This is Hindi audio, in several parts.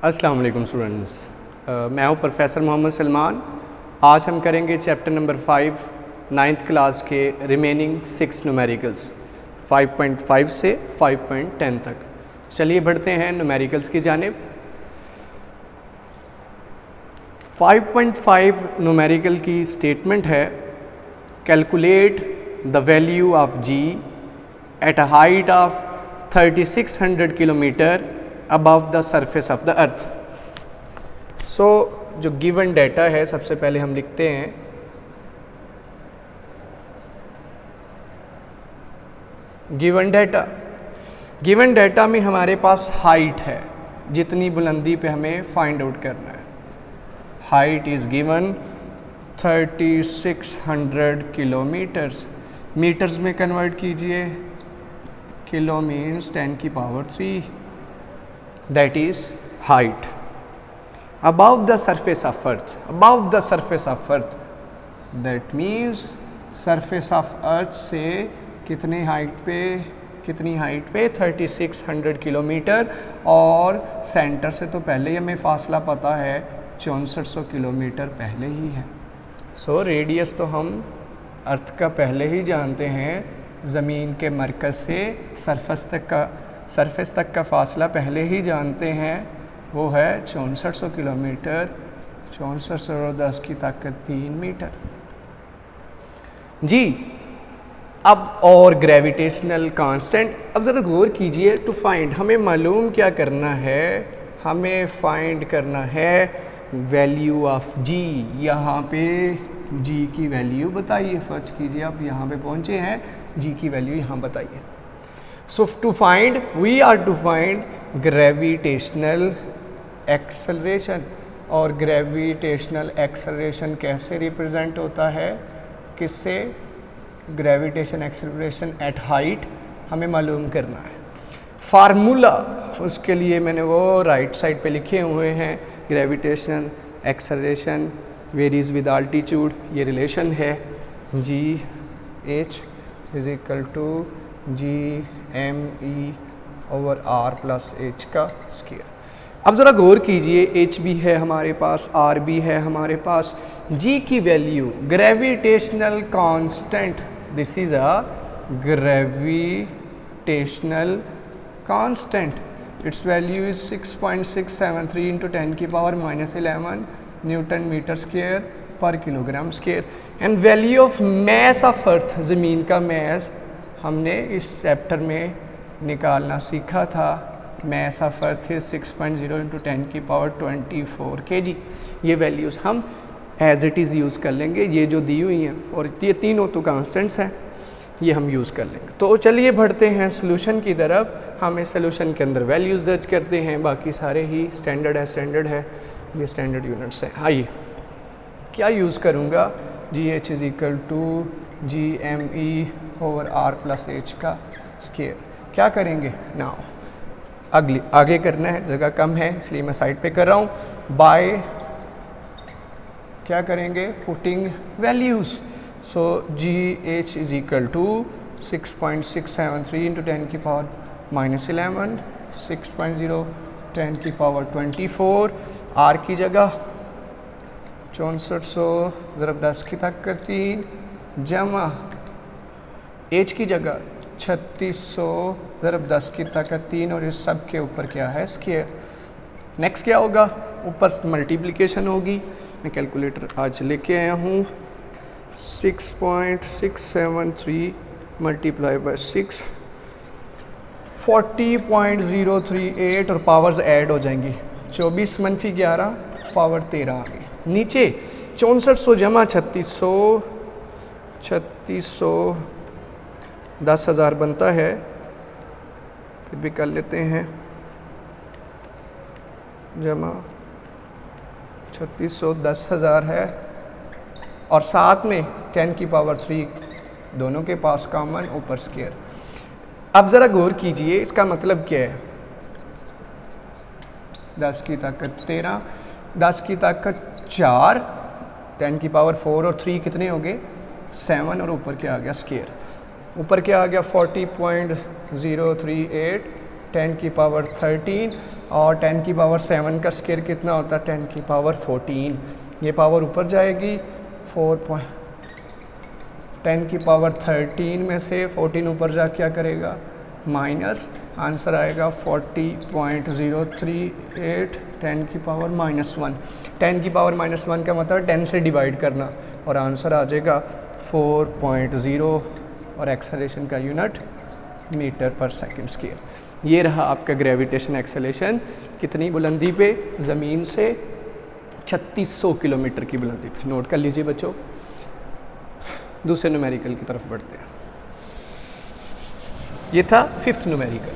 अस्सलाम वालेकुम स्टूडेंट्स, मैं हूं प्रोफेसर मोहम्मद सलमान। आज हम करेंगे चैप्टर नंबर 5 नाइन्थ क्लास के रिमेनिंग 6 न्यूमेरिकल्स 5.5 से 5.10 तक। चलिए बढ़ते हैं न्यूमेरिकल्स की जानिब। 5.5 न्यूमेरिकल की स्टेटमेंट है, calculate the value of g at a height of 3600 kilometre above the surface of the earth. So जो गिवन डेटा है, सबसे पहले हम लिखते हैं गिवन डेटा में हमारे पास हाइट है, जितनी बुलंदी पे हमें फाइंड आउट करना है। Height is given 3600 kilometres. Metres में कन्वर्ट कीजिए, किलो मीन्स 10 की power 3, that is height above the surface of earth, that means surface of earth से कितनी हाइट पे 3600 किलोमीटर, और सेंटर से तो पहले ही हमें फासला पता है 6400 किलोमीटर पहले ही है। सो रेडियस तो हम अर्थ का पहले ही जानते हैं, ज़मीन के मरकज़ से सरफेस तक का फासला पहले ही जानते हैं, वो है 6400 किलोमीटर। 6400 और 10 की ताकत 3 मीटर जी। अब और ग्रेविटेशनल कांस्टेंट, अब ज़रा गौर कीजिए। टू फाइंड, हमें मालूम क्या करना है, हमें फाइंड करना है वैल्यू ऑफ जी। यहाँ पे जी की वैल्यू बताइए। फर्ज कीजिए आप यहाँ पे पहुँचे हैं, जी की वैल्यू यहाँ बताइए। So we are to find gravitational acceleration, और gravitational acceleration कैसे रिप्रेजेंट होता है, किससे? ग्रेविटेशन एक्सेलरेशन एट हाइट हमें मालूम करना है। फार्मूला उसके लिए मैंने वो राइट साइड पे लिखे हुए हैं। Gravitation acceleration varies with altitude, ये रिलेशन है G H is equal to GME over R plus H का स्क्वायर। अब ज़रा गौर कीजिए, H भी है हमारे पास, R भी है हमारे पास। G की value gravitational constant, this is a gravitational constant, it's value is 6.673 into 10 की पावर -11 न्यूटन मीटर स्क्वायर पर kilogram square. And value of mass of earth, ज़मीन का मैस हमने इस चैप्टर में निकालना सीखा था। Mass of earth is 6.0 into 10 की पावर 24 kg। ये वैल्यूज़ हम एज इट इज़ यूज़ कर लेंगे, ये जो दी हुई हैं, और ये तीनों तो कांस्टेंट्स हैं, ये हम यूज़ कर लेंगे। तो चलिए बढ़ते हैं सोल्यूशन की तरफ। हम इस सोल्यूशन के अंदर वैल्यूज़ दर्ज करते हैं, बाकी सारे ही स्टैंडर्ड है, ये स्टैंडर्ड यूनिट्स हैं। आइए, क्या यूज़ करूँगा, GH is equal to GME over R plus H का स्क्वायर। क्या करेंगे नाउ, आगे करना है, जगह कम है इसलिए मैं साइड पे कर रहा हूँ। बाय क्या करेंगे, putting values. So GH is equal to 6.673 into 10 की पावर -11, 6.0 10 की पावर 24, R की जगह 6400 ज़रब 10 की ताकत 3 जमा H की जगह 3600 ज़रब 10 की ताकत 3, और इस सब के ऊपर क्या है, स्क्वायर। नेक्स्ट क्या होगा, ऊपर मल्टीप्लिकेशन होगी। मैं कैलकुलेटर आज लेके आया हूँ। 6.673 मल्टीप्लाई बाय 6 40.038, और पावर्स ऐड हो जाएंगी। 24 - 11 पावर 13 आ गई। नीचे 6400 जमा 3600 10,000 बनता है, फिर भी कर लेते हैं, जमा 3600 10,000 है, और साथ में 10 की पावर 3 दोनों के पास कॉमन, ऊपर स्क्वायर। अब ज़रा गौर कीजिए, इसका मतलब क्या है, 10 की ताकत 13, 10 की ताकत 4, 10 की पावर 4 और 3 कितने हो गए, 7, और ऊपर क्या आ गया, स्क्वायर। ऊपर क्या आ गया 40.038 10 की पावर 13 और 10 की पावर 7 का स्केयर कितना होता है 10 की पावर 14। ये पावर ऊपर जाएगी 10 की पावर 13 में से 14 ऊपर जा क्या करेगा माइनस, आंसर आएगा 40.038 10 की पावर -1। 10 की पावर -1 का मतलब 10 से डिवाइड करना और आंसर आ जाएगा 4.0 और एक्सेलेरेशन का यूनिट मीटर पर सेकंड स्क्वायर। ये रहा आपका ग्रेविटेशन एक्सेलेरेशन कितनी बुलंदी पे, ज़मीन से 3600 किलोमीटर की बुलंदी पे। नोट कर लीजिए बच्चों। दूसरे न्यूमेरिकल की तरफ बढ़ते हैं। ये था 5th न्यूमेरिकल।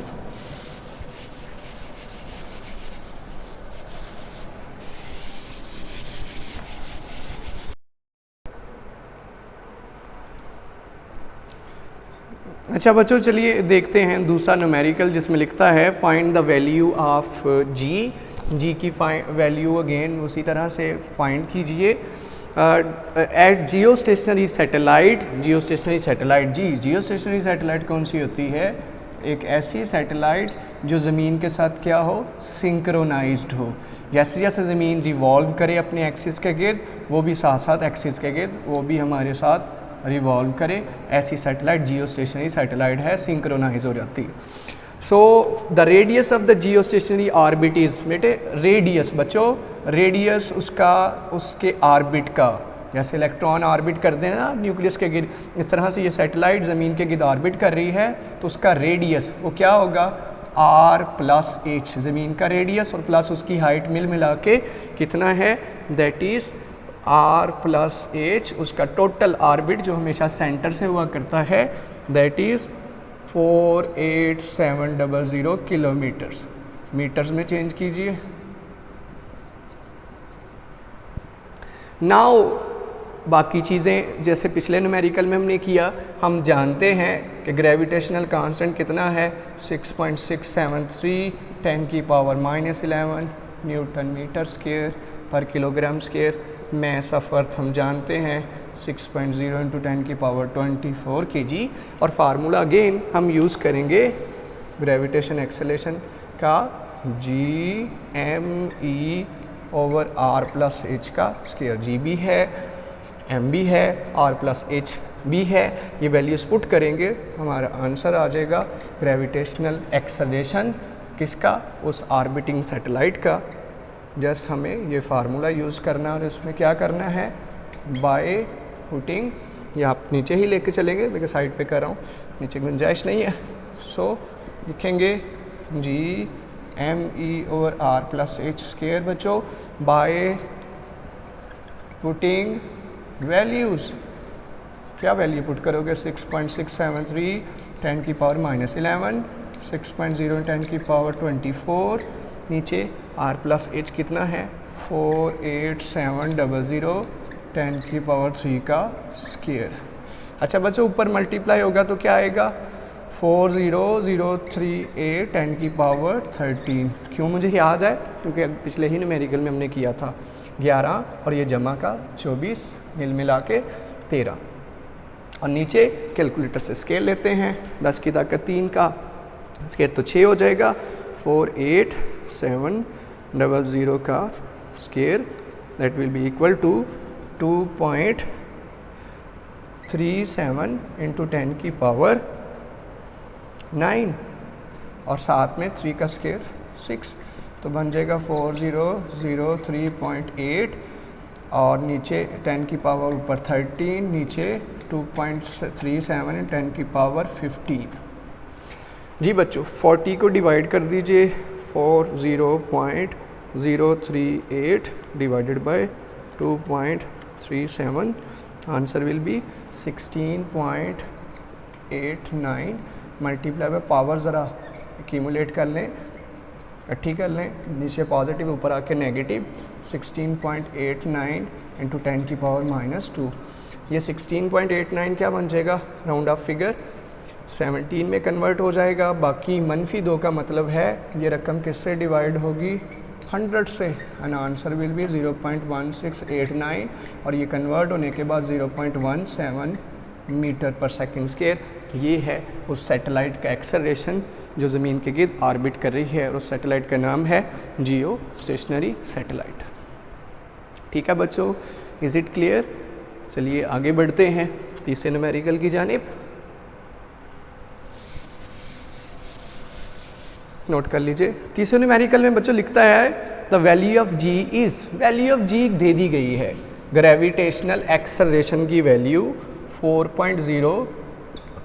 अच्छा बच्चों, चलिए देखते हैं दूसरा न्यूमेरिकल जिसमें लिखता है find the value of G. G की वैल्यू अगेन उसी तरह से फाइंड कीजिए at geostationary satellite. Geostationary satellite geostationary satellite कौन सी होती है? एक ऐसी सैटेलाइट जो ज़मीन के साथ क्या हो, सिंक्रोनाइज्ड हो। जैसे जैसे ज़मीन रिवॉल्व करे अपने एक्सिस के गिर्द, वो भी साथ साथ एक्सिस के गिर्द वो भी हमारे साथ रिवॉल्व करे। ऐसी सैटेलाइट जियो स्टेशनरी सैटेलाइट है, सिंक्रोनाइज हो जाती है। So the radius of the Jio stationery orbit is, बेटे रेडियस बच्चों, रेडियस उसके ऑर्बिट का, जैसे इलेक्ट्रॉन ऑर्बिट करते हैं ना न्यूक्लियस के गिर्द, इस तरह से ये सैटेलाइट ज़मीन के गिर्द ऑर्बिट कर रही है, तो उसका रेडियस वो क्या होगा r+h। ज़मीन का रेडियस और प्लस उसकी हाइट मिला के कितना है, दैट इज़ r+h। उसका टोटल ऑर्बिट जो हमेशा सेंटर से हुआ करता है दैट इज़ 48700 किलोमीटर्स। मीटर्स में चेंज कीजिए। नाउ बाकी चीज़ें जैसे पिछले न्यूमेरिकल में हमने किया, हम जानते हैं कि ग्रेविटेशनल कांस्टेंट कितना है 6.673 10 की पावर -11 न्यूटन मीटर स्क्वायर पर kilogram square. Mass of earth हम जानते हैं 6.0 × 10 की पावर 24 kg। और फार्मूला अगेन हम यूज़ करेंगे ग्रेविटेशन एक्सेलेरेशन का G_m⁻ℏ का स्क्वायर। G भी है, m भी है, r+h भी है। ये वैल्यूज पुट करेंगे, हमारा आंसर आ जाएगा ग्रेविटेशनल एक्सेलेरेशन किसका, उस ऑर्बिटिंग सैटेलाइट का। जस्ट हमें ये फार्मूला यूज़ करना और इसमें क्या करना है, बाय पुटिंग, ये आप नीचे ही लेके चलेंगे, लेकिन साइड पे कर रहा हूँ, नीचे गुंजाइश नहीं है। सो लिखेंगे G_m⁻ℏ स्क्वायर बच्चों, बाय पुटिंग वैल्यूज़। क्या वैल्यू पुट करोगे 6.673 10 की पावर -11 6.0 10 की पावर 24, नीचे r+h कितना है 48700 10 की पावर 3 का स्क्वायर। अच्छा बच्चों, ऊपर मल्टीप्लाई होगा तो क्या आएगा 40038 10 की पावर 13। क्यों मुझे याद है, क्योंकि पिछले ही न्यूमेरिकल में हमने किया था 11 और ये जमा का 24 मिला के 13। और नीचे कैलकुलेटर से स्केल लेते हैं, 10 की ताकत 3 का स्केल तो 6 हो जाएगा, 48700 का square that will be equal to 2.37 × 10 की पावर 9 और साथ में 3 का स्केयर 6, तो बन जाएगा 4003.8 और नीचे 10 की पावर ऊपर 13, नीचे 2.37 × 10 की पावर 15। जी बच्चों, 40 को डिवाइड कर दीजिए 40.038 divided by 2.37, answer will be 16.89। Multiply by power ज़रा एक्यूमुलेट कर लें, इकट्ठी कर लें, नीचे पॉजिटिव ऊपर आके नेगेटिव, 16.89 × 10 की पावर -2। ये 16.89 क्या बन जाएगा, राउंड ऑफ फिगर 17 में कन्वर्ट हो जाएगा। बाकी -2 का मतलब है ये रकम किससे डिवाइड होगी 100 से, एंड आंसर विल बी 0.1689 और ये कन्वर्ट होने के बाद 0.17 मीटर पर सेकंड स्क्वायर। ये है उस सैटेलाइट का एक्सेलरेशन जो ज़मीन के गिर्द ऑर्बिट कर रही है, और उस सैटेलाइट का नाम है जियो स्टेशनरी सैटेलाइट। ठीक है बच्चों, इज़ इट क्लियर? चलिए आगे बढ़ते हैं तीसरे न्यूमेरिकल की जानिब। नोट कर लीजिए, तीसरे न्यूमेरिकल में बच्चों लिखता है the value of g is, value of g दे दी गई है, ग्रेविटेशनल एक्सेलरेशन की वैल्यू 4.0।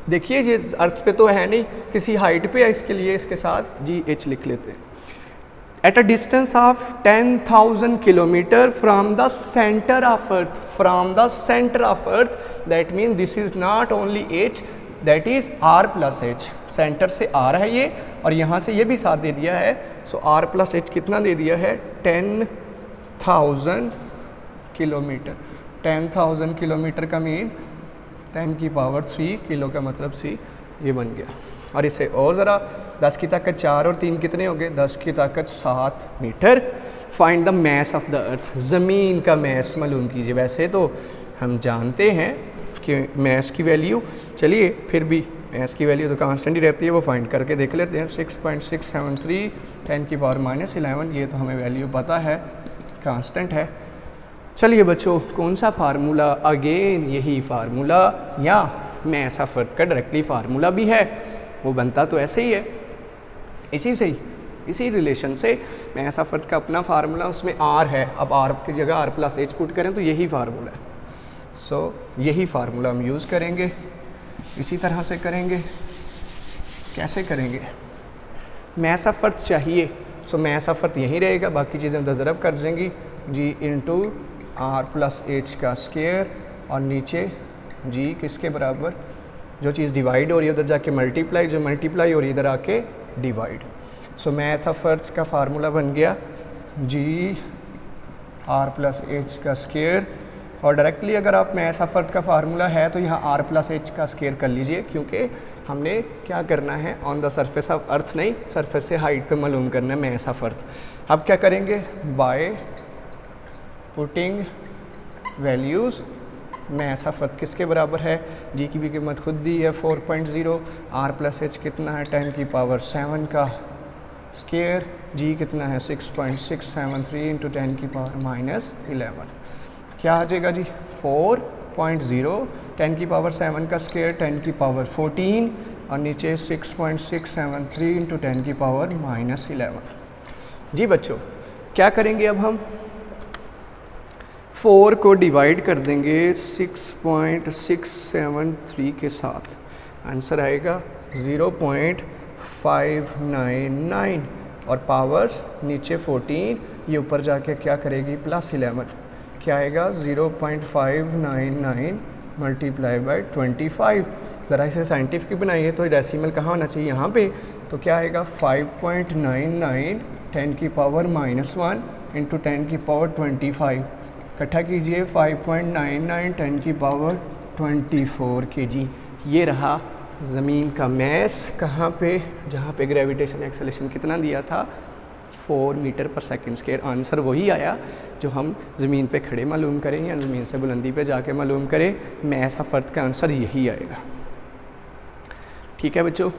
देखिए ये अर्थ पे तो है नहीं, किसी हाइट पे है, इसके लिए इसके साथ जी एच लिख लेते हैं। At a distance of 10,000 kilometre from the centre of earth, from the centre of earth, that mean this is not only H, that is R plus H. Centre से आर है ये, और यहाँ से ये भी साथ दे दिया है, सो आर प्लस एच कितना दे दिया है? 10,000 किलोमीटर। 10,000 किलोमीटर का मीन 10 की पावर 3 किलो का मतलब 3, ये बन गया। और इसे और ज़रा 10 की ताकत 4 और 3 कितने हो गए? 10 की ताकत 7 metre. Find the mass of the earth, ज़मीन का मैस मालूम कीजिए। वैसे तो हम जानते हैं कि मैस की वैल्यू, चलिए फिर भी मैस की वैल्यू तो कांस्टेंट ही रहती है, वो फाइंड करके देख लेते हैं। 6.673 10 की पावर -11, ये तो हमें वैल्यू पता है, कांस्टेंट है। चलिए बच्चों, कौन सा फार्मूला? अगेन यही फार्मूला, या मैस ऑफ अर्थ का डायरेक्टली फार्मूला भी है, वो बनता तो ऐसे ही है, इसी से ही, इसी रिलेशन से। मैस ऑफ अर्थ का अपना फार्मूला, उसमें आर है, अब आर की जगह आर प्लस एच पुट करें तो यही फार्मूला है। सो यही फार्मूला हम यूज़ करेंगे, इसी तरह से करेंगे। कैसे करेंगे? मैस ऑफ अर्थ चाहिए, सो मैस ऑफ अर्थ यहीं रहेगा, बाकी चीज़ें दरज़रब कर देंगी। जी इंटू आर प्लस एच का स्क्वायर, और नीचे जी किसके बराबर? जो चीज़ डिवाइड हो रही है उधर जाके मल्टीप्लाई, जो मल्टीप्लाई हो रही है इधर आके divide. So math of earth का फार्मूला बन गया जी आर प्लस एच का स्क्वायर, और डायरेक्टली अगर आप मैथ ऑफ अर्थ का फार्मूला है तो यहाँ आर प्लस एच का स्क्वायर कर लीजिए, क्योंकि हमने क्या करना है, on the surface of earth नहीं, सरफेस से हाइट पे मालूम करना है मैथ ऑफ अर्थ। अब क्या करेंगे? By putting values, math of earth किसके बराबर है? जी की भी कीमत खुद दी है 4.0, आर प्लस एच कितना है? 10 की पावर 7 का स्क्वायर, जी कितना है? 6.673 इंटू 10 की पावर -11। क्या आ जाएगा जी? 4.0, 10 की पावर 7 का स्क्वायर, 10 की पावर 14, और नीचे 6.673 इंटू 10 की पावर -11। जी बच्चों, क्या करेंगे अब हम? 4 को डिवाइड कर देंगे 6.673 के साथ, आंसर आएगा 0.599, और पावर्स नीचे 14, ये ऊपर जाके क्या करेगी? +11, क्या आएगा? 0.599 मल्टीप्लाई बाई 25। ज़रा इसे साइंटिफिक बनाइए तो डेसिमल कहाँ होना चाहिए? यहाँ पे। तो क्या आएगा? 5.99 10 की पावर -1 इंटू 10 की पावर 25, इकट्ठा कीजिए 5.99 10 की पावर 24 kg। ये रहा ज़मीन का मैस, कहाँ पे? जहाँ पे ग्रेविटेशन एक्सेलरेशन कितना दिया था? 4 मीटर पर सेकंड स्क्वायर। आंसर वही आया जो हम ज़मीन पे खड़े मालूम करें या ज़मीन से बुलंदी पे जाके मालूम करें, मैस ऑफ अर्थ का आंसर यही आएगा। ठीक है बच्चों।